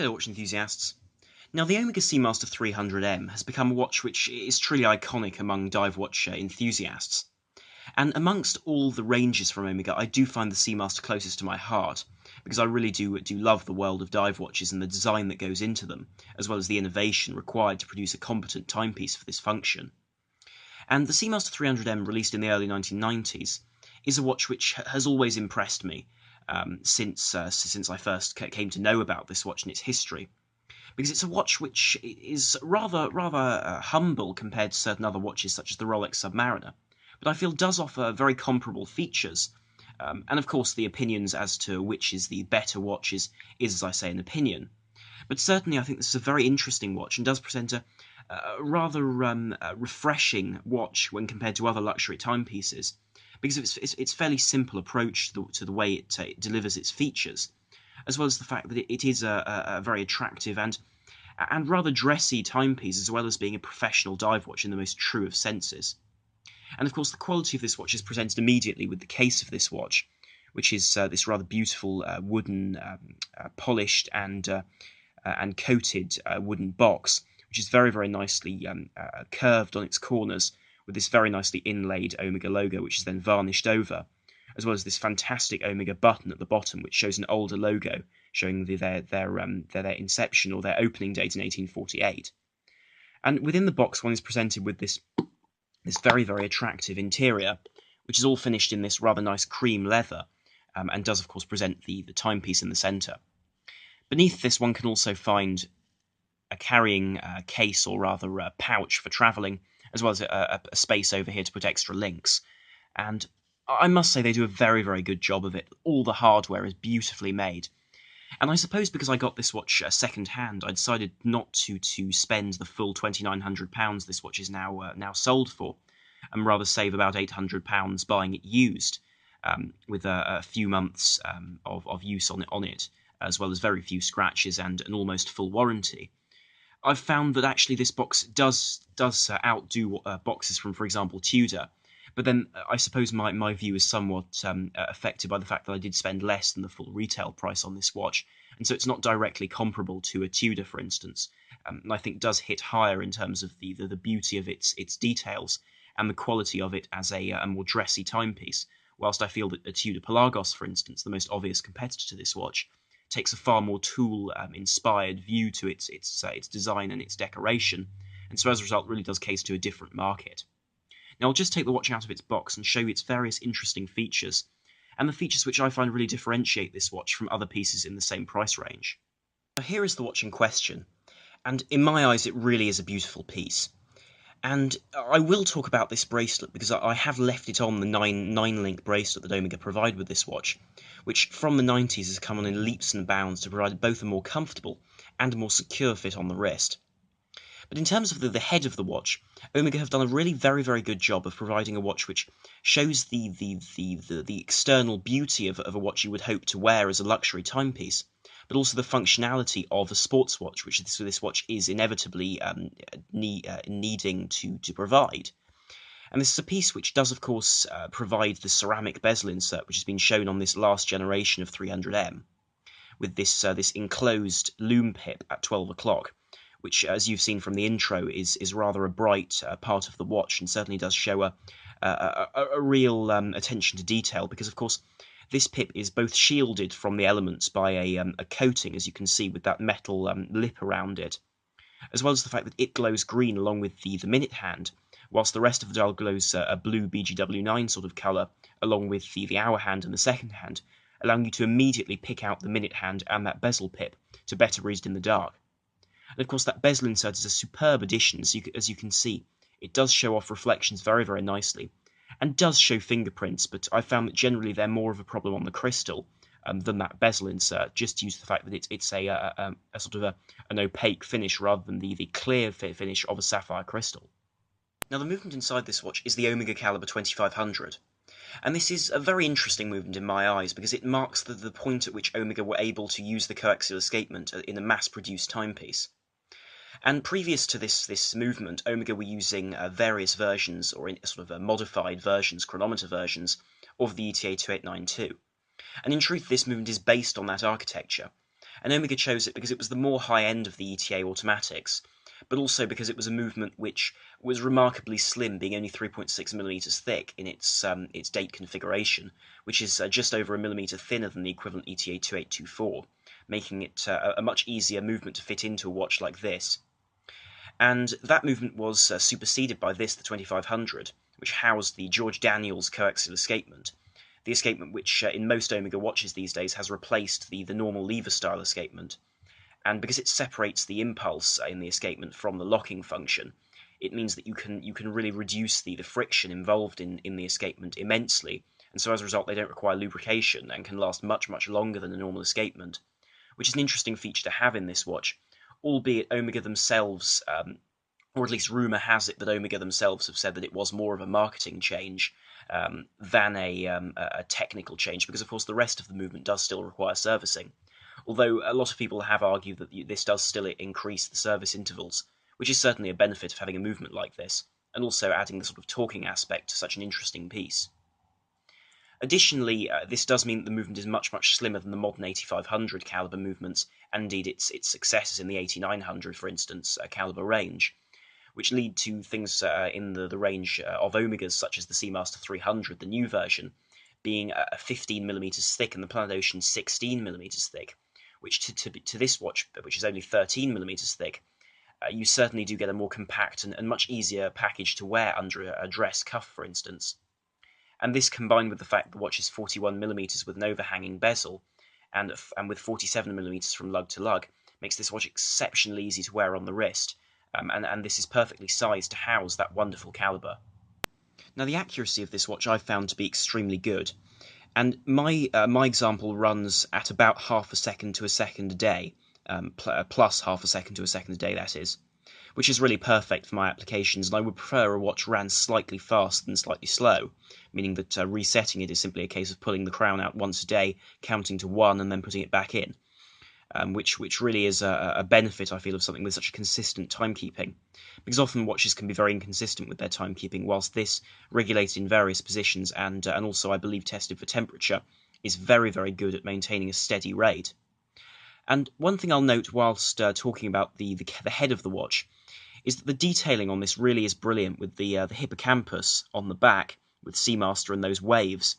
Hello watch enthusiasts. Now the Omega Seamaster 300M has become a watch which is truly iconic among dive watch enthusiasts. And amongst all the ranges from Omega, I do find the Seamaster closest to my heart, because I really do love the world of dive watches and the design that goes into them, as well as the innovation required to produce a competent timepiece for this function. And the Seamaster 300M, released in the early 1990s, is a watch which has always impressed me since I first came to know about this watch and its history, because it's a watch which is rather humble compared to certain other watches such as the Rolex Submariner, but I feel does offer very comparable features. And of course the opinions as to which is the better watch is, as I say, an opinion. But certainly I think this is a very interesting watch and does present a rather refreshing watch when compared to other luxury timepieces, because of its fairly simple approach to the way it delivers its features, as well as the fact that it is a very attractive and rather dressy timepiece, as well as being a professional dive watch in the most true of senses. And of course the quality of this watch is presented immediately with the case of this watch, which is this rather beautiful wooden, polished and coated wooden box, which is very nicely curved on its corners, with this very nicely inlaid Omega logo, which is then varnished over, as well as this fantastic Omega button at the bottom, which shows an older logo, showing their inception or their opening date in 1848. And within the box, one is presented with this very attractive interior, which is all finished in this rather nice cream leather, and does of course present the timepiece in the centre. Beneath this, one can also find a carrying case, or rather a pouch for travelling, as well as a space over here to put extra links. And I must say they do a very good job of it. All the hardware is beautifully made. And I suppose because I got this watch second hand, I decided not to spend the full £2,900 this watch is now sold for, and rather save about £800 buying it used, with a few months of use on it, as well as very few scratches and an almost full warranty. I've found that actually this box does outdo boxes from, for example, Tudor. But then I suppose my view is somewhat affected by the fact that I did spend less than the full retail price on this watch, and so it's not directly comparable to a Tudor, for instance. And I think does hit higher in terms of the beauty of its details and the quality of it as a more dressy timepiece, whilst I feel that a Tudor Pelagos, for instance, the most obvious competitor to this watch, takes a far more tool-inspired view to its design and its decoration, and so as a result really does case to a different market. Now I'll just take the watch out of its box and show you its various interesting features, and the features which I find really differentiate this watch from other pieces in the same price range. Now here is the watch in question, and in my eyes it really is a beautiful piece. And I will talk about this bracelet because I have left it on the 9-link bracelet that Omega provide with this watch, which from the 90s has come on in leaps and bounds to provide both a more comfortable and a more secure fit on the wrist. But in terms of the head of the watch, Omega have done a really very good job of providing a watch which shows the external beauty of a watch you would hope to wear as a luxury timepiece, but also the functionality of a sports watch, which this watch is inevitably needing to provide. And this is a piece which does, of course, provide the ceramic bezel insert, which has been shown on this last generation of 300M, with this enclosed loom pip at 12 o'clock, which, as you've seen from the intro, is rather a bright part of the watch, and certainly does show a real attention to detail, because, of course, this pip is both shielded from the elements by a coating, as you can see, with that metal lip around it, as well as the fact that it glows green along with the minute hand, whilst the rest of the dial glows a blue BGW9 sort of colour, along with the hour hand and the second hand, allowing you to immediately pick out the minute hand and that bezel pip to better read it in the dark. And of course that bezel insert is a superb addition, as you can see. It does show off reflections very nicely, and does show fingerprints, but I found that generally they're more of a problem on the crystal than that bezel insert, just due to the fact that it's a sort of an opaque finish rather than the clear finish of a sapphire crystal. Now the movement inside this watch is the Omega Caliber 2500, and this is a very interesting movement in my eyes because it marks the point at which Omega were able to use the Co-Axial escapement in a mass-produced timepiece. And previous to this movement, Omega were using various versions, or sort of modified versions, chronometer versions, of the ETA 2892. And in truth, this movement is based on that architecture. And Omega chose it because it was the more high end of the ETA automatics, but also because it was a movement which was remarkably slim, being only 3.6mm thick in its date configuration, which is just over a millimetre thinner than the equivalent ETA 2824, making it a much easier movement to fit into a watch like this. And that movement was superseded by this, the 2500, which housed the George Daniels Co-Axial Escapement, the escapement which in most Omega watches these days has replaced the normal lever-style escapement. And because it separates the impulse in the escapement from the locking function, it means that you can really reduce the friction involved in the escapement immensely, and so as a result they don't require lubrication and can last much longer than a normal escapement, which is an interesting feature to have in this watch, albeit Omega themselves, or at least rumour has it that Omega themselves have said that it was more of a marketing change than a technical change, because of course the rest of the movement does still require servicing. Although a lot of people have argued that this does still increase the service intervals, which is certainly a benefit of having a movement like this, and also adding the sort of talking aspect to such an interesting piece. Additionally, this does mean that the movement is much slimmer than the modern 8500 caliber movements, and indeed its successors in the 8900, for instance, caliber range, which lead to things in the range of Omegas, such as the Seamaster 300, the new version, being 15mm thick and the Planet Ocean 16mm thick, which to this watch, which is only 13mm thick, you certainly do get a more compact and much easier package to wear under a dress cuff, for instance. And this, combined with the fact the watch is 41mm with an overhanging bezel, and with 47mm from lug to lug, makes this watch exceptionally easy to wear on the wrist, and this is perfectly sized to house that wonderful caliber. Now, the accuracy of this watch I've found to be extremely good, and my example runs at about half a second to a second a day, plus half a second to a second a day, that is, which is really perfect for my applications, and I would prefer a watch ran slightly fast than slightly slow, meaning that resetting it is simply a case of pulling the crown out once a day, counting to 1, and then putting it back in, which really is a benefit, I feel, of something with such a consistent timekeeping, because often watches can be very inconsistent with their timekeeping, whilst this, regulated in various positions and also, I believe, tested for temperature, is very good at maintaining a steady rate. And one thing I'll note whilst talking about the head of the watch is that the detailing on this really is brilliant, with the hippocampus on the back with Seamaster and those waves,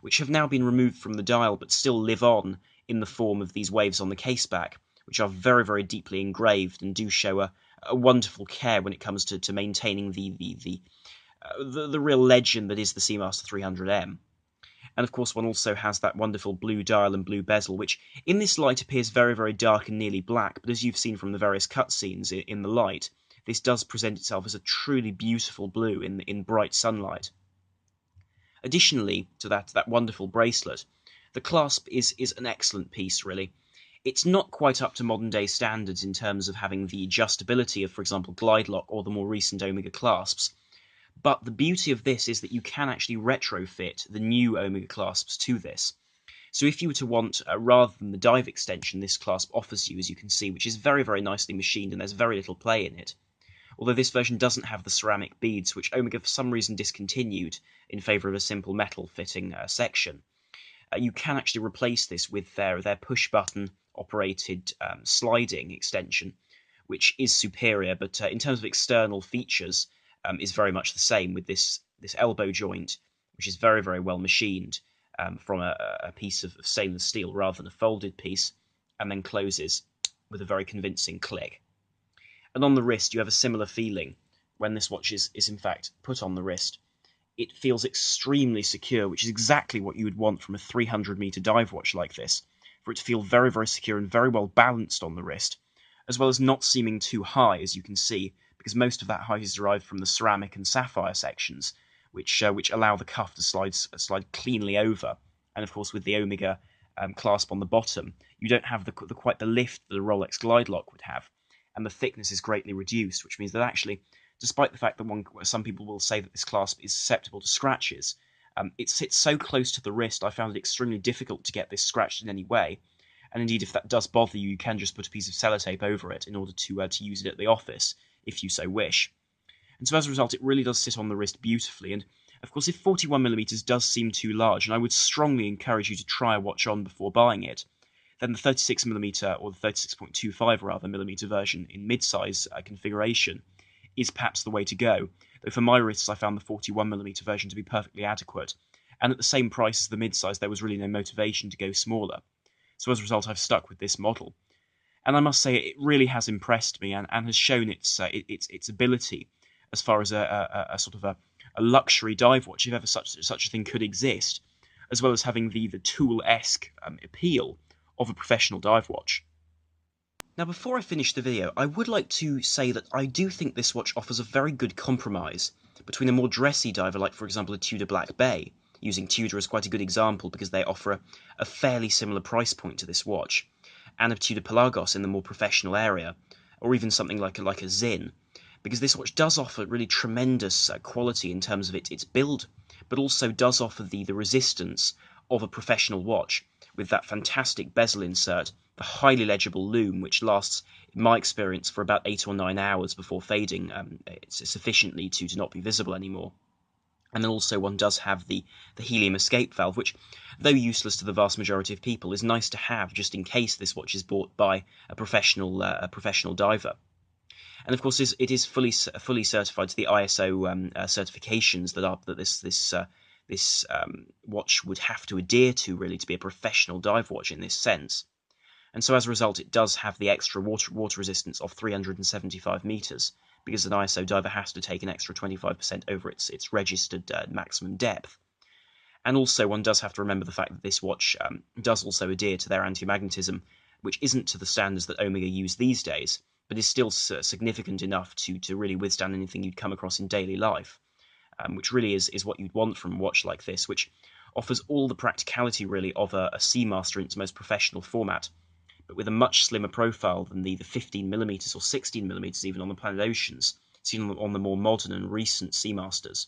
which have now been removed from the dial but still live on in the form of these waves on the caseback, which are very deeply engraved and do show a wonderful care when it comes to maintaining the real legend that is the Seamaster 300M. And of course one also has that wonderful blue dial and blue bezel, which in this light appears very dark and nearly black, but as you've seen from the various cutscenes in the light, this does present itself as a truly beautiful blue in bright sunlight. Additionally to that wonderful bracelet, the clasp is an excellent piece, really. It's not quite up to modern day standards in terms of having the adjustability of, for example, Glide Lock or the more recent Omega clasps, but the beauty of this is that you can actually retrofit the new Omega clasps to this. So if you were to want, rather than the dive extension this clasp offers you, as you can see, which is very nicely machined and there's very little play in it, although this version doesn't have the ceramic beads, which Omega for some reason discontinued in favour of a simple metal fitting section, you can actually replace this with their push-button operated sliding extension, which is superior, but in terms of external features, is very much the same, with this elbow joint, which is very well machined from a piece of stainless steel rather than a folded piece, and then closes with a very convincing click. And on the wrist, you have a similar feeling when this watch is in fact put on the wrist. It feels extremely secure, which is exactly what you would want from a 300-meter dive watch like this, for it to feel very secure and very well balanced on the wrist, as well as not seeming too high, as you can see, because most of that height is derived from the ceramic and sapphire sections, which allow the cuff to slide cleanly over. And of course, with the Omega clasp on the bottom, you don't have quite the lift that a Rolex Glide Lock would have, and the thickness is greatly reduced, which means that actually, despite the fact that some people will say that this clasp is susceptible to scratches, it sits so close to the wrist, I found it extremely difficult to get this scratched in any way. And indeed, if that does bother you, you can just put a piece of sellotape over it in order to use it at the office, if you so wish. And so as a result, it really does sit on the wrist beautifully. And of course, if 41mm does seem too large, and I would strongly encourage you to try a watch on before buying it, then the 36mm or the 36.25 rather millimeter version in mid-size configuration is perhaps the way to go. Though for my wrists, I found the 41mm version to be perfectly adequate, and at the same price as the mid-size, there was really no motivation to go smaller. So as a result, I've stuck with this model. And I must say, it really has impressed me and has shown its ability as far as a sort of a luxury dive watch, if ever such a thing could exist, as well as having the tool-esque appeal of a professional dive watch. Now, before I finish the video, I would like to say that I do think this watch offers a very good compromise between a more dressy diver, like for example a Tudor Black Bay, using Tudor as quite a good example because they offer a fairly similar price point to this watch, and of Tudor Pelagos in the more professional area, or even something like a Zin, because this watch does offer really tremendous quality in terms of its build, but also does offer the resistance of a professional watch, with that fantastic bezel insert, the highly legible lume, which lasts, in my experience, for about 8 or 9 hours before fading sufficiently to not be visible anymore. And then also one does have the helium escape valve, which, though useless to the vast majority of people, is nice to have just in case this watch is bought by a professional diver. And of course, it is fully certified to the ISO certifications that this watch would have to adhere to, really, to be a professional dive watch in this sense. And so as a result, it does have the extra water resistance of 375 meters, because an ISO diver has to take an extra 25% over its registered maximum depth. And also, one does have to remember the fact that this watch does also adhere to their anti-magnetism, which isn't to the standards that Omega use these days, but is still significant enough to really withstand anything you'd come across in daily life, which really is what you'd want from a watch like this, which offers all the practicality, really, of a Seamaster in its most professional format, but with a much slimmer profile than the 15mm or 16mm even on the Planet Oceans, seen on the more modern and recent Seamasters,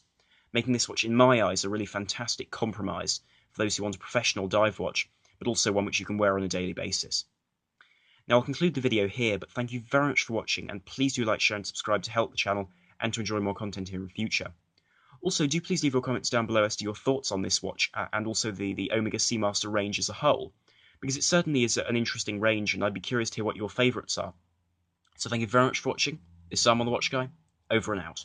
making this watch, in my eyes, a really fantastic compromise for those who want a professional dive watch, but also one which you can wear on a daily basis. Now, I'll conclude the video here, but thank you very much for watching, and please do like, share, and subscribe to help the channel and to enjoy more content here in future. Also, do please leave your comments down below as to your thoughts on this watch, and also the Omega Seamaster range as a whole, because it certainly is an interesting range, and I'd be curious to hear what your favourites are. So thank you very much for watching. This is Sam on the Watch Guy, over and out.